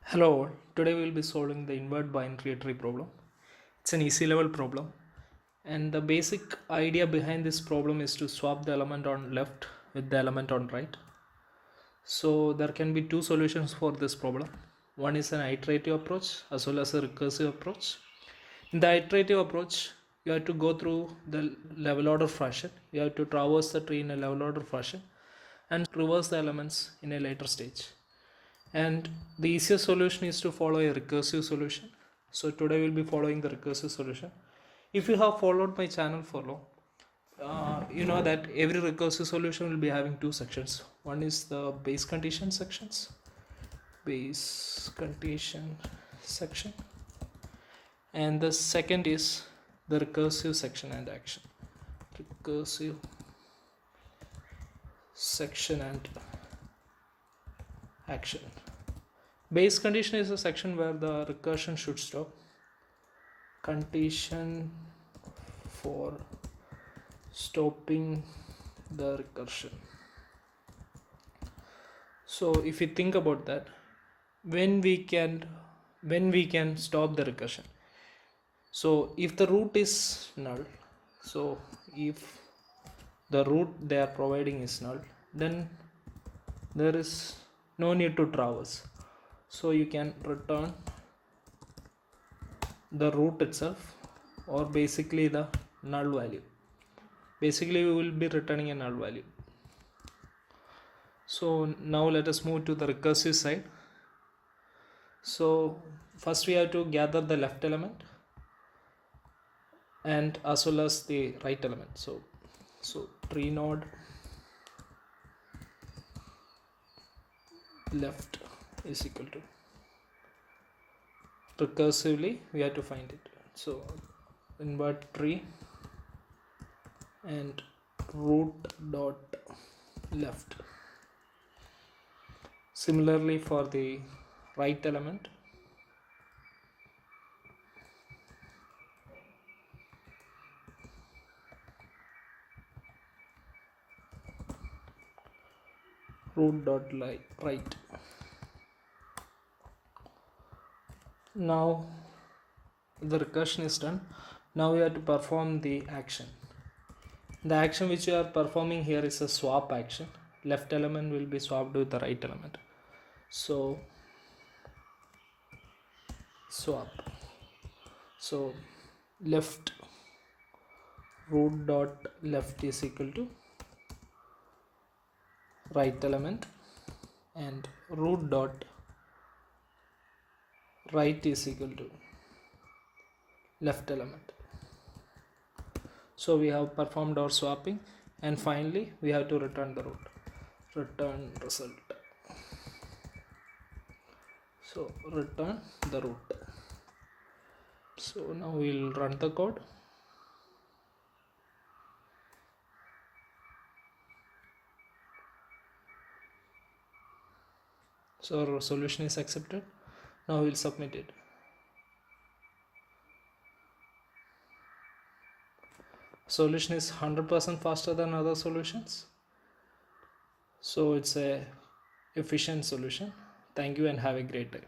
Hello, all. Today we will be solving the invert binary tree problem. It's an easy level problem, and the basic idea behind this problem is to swap the element on left with the element on right. So there can be two solutions for this problem. One is an iterative approach as well as a recursive approach. In the iterative approach, you have to go through the level order fashion. You have to traverse the tree in a level order fashion and reverse the elements in a later stage. And the easiest solution is to follow a recursive solution. So today we'll be following the recursive solution. If you have followed my channel for long, you know that every recursive solution will be having two sections. One is the base condition sections, base condition section, and the second is the recursive section and action. Recursive section and action. Base condition is a section where the recursion should stop. Condition for stopping the recursion. So if you think about that, when we can stop the recursion. So if the root is null, so if the root they are providing is null, then there is no need to traverse. So you can return the root itself, or basically the null value. Basically we will be returning a null value. So now let us move to the recursive side. So first we have to gather the left element and as well as the right element. So tree node left is equal to, recursively we have to find it. So invert tree and root dot left. Similarly for the right element, root dot right. Now the recursion is done. Now we have to perform the action. The action which you are performing here is a swap action. Left element will be swapped with the right element. So swap. So left root dot left is equal to right element, and root dot right is equal to left element. So we have performed our swapping, and finally we have to return the root. Return result. So return the root. So now we'll run the code. So our solution is accepted. Now we'll submit it. Solution is 100% faster than other solutions. So it's a efficient solution. Thank you and have a great day.